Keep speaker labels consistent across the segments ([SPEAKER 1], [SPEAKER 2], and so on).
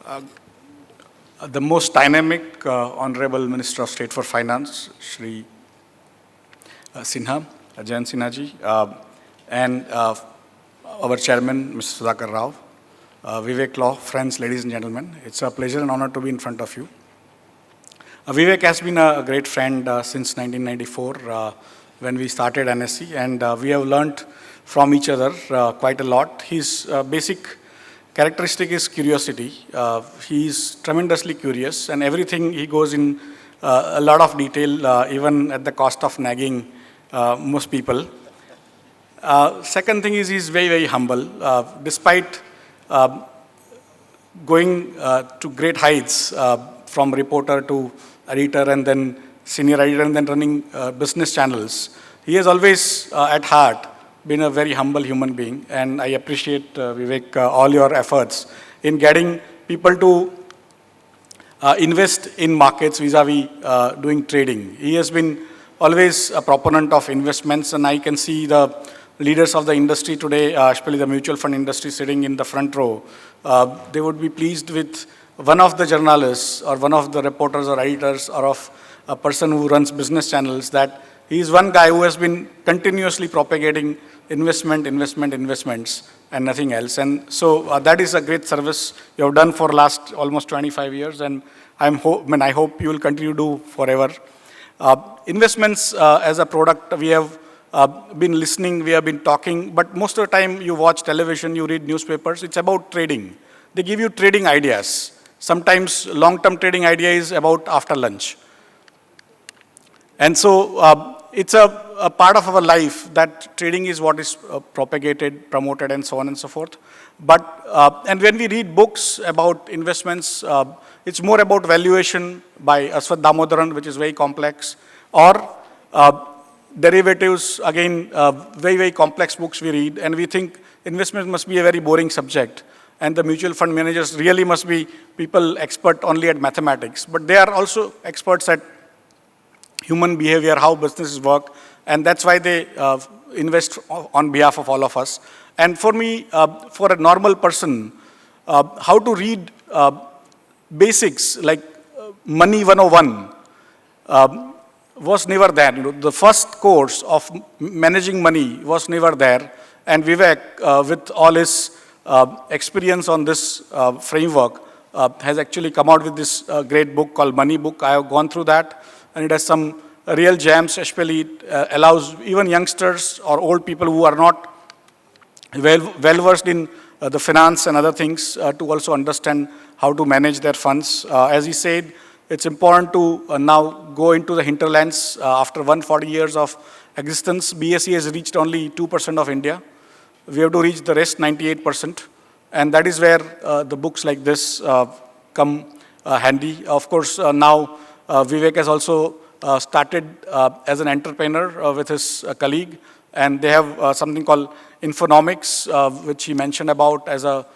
[SPEAKER 1] Uh, the most dynamic Honorable Minister of State for Finance, Shri Sinha, Jayant Sinha ji, and our Chairman, Mr. Sudhakar Rao, Vivek Law, friends, ladies and gentlemen. It's a pleasure and honor to be in front of you. Vivek has been a great friend since 1994 when we started NSE, and we have learned from each other quite a lot. His basic characteristic is curiosity. He is tremendously curious, and everything he goes in a lot of detail, even at the cost of nagging most people. Second thing is he's very, very humble. Despite going to great heights from reporter to editor and then senior editor and then running business channels, he has always at heart been a very humble human being, and I appreciate, Vivek, all your efforts in getting people to invest in markets vis-a-vis doing trading. He has been always a proponent of investments, and I can see the leaders of the industry today, especially the mutual fund industry sitting in the front row. They would be pleased with one of the journalists or one of the reporters or editors or of a person who runs business channels, that he is one guy who has been continuously propagating investments and nothing else. And so that is a great service you have done for last almost 25 years, and I hope you will continue to do forever. Investments as a product, we have been listening, we have been talking, but most of the time you watch television, you read newspapers, it's about trading. They give you trading ideas. Sometimes long-term trading idea is about after lunch. And so it's a part of our life that trading is what is propagated, promoted, and so on and so forth. But, and when we read books about investments, it's more about valuation by Aswath Damodaran, which is very complex, or derivatives, again, very, very complex books we read, and we think investment must be a very boring subject, and the mutual fund managers really must be people expert only at mathematics, but they are also experts at human behavior, how businesses work, and that's why they invest on behalf of all of us. And for me, for a normal person, how to read basics like Money 101 was never there. You know, the first course of managing money was never there, and Vivek, with all his experience on this framework, has actually come out with this great book called Money Book. I have gone through that, and it has some real gems, especially it allows even youngsters or old people who are not well-versed in the finance and other things to also understand how to manage their funds. As he said, it's important to now go into the hinterlands. After 140 years of existence, BSE has reached only 2% of India. We have to reach the rest 98%. And that is where the books like this come handy. Of course, now Vivek has also started as an entrepreneur with his colleague, and they have something called Investonomix, which he mentioned about as a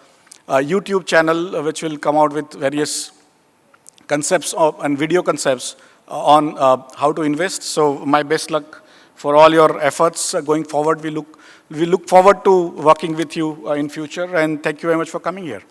[SPEAKER 1] YouTube channel, which will come out with various concepts and video concepts on how to invest. So my best luck for all your efforts going forward. We look forward to working with you in future, and thank you very much for coming here.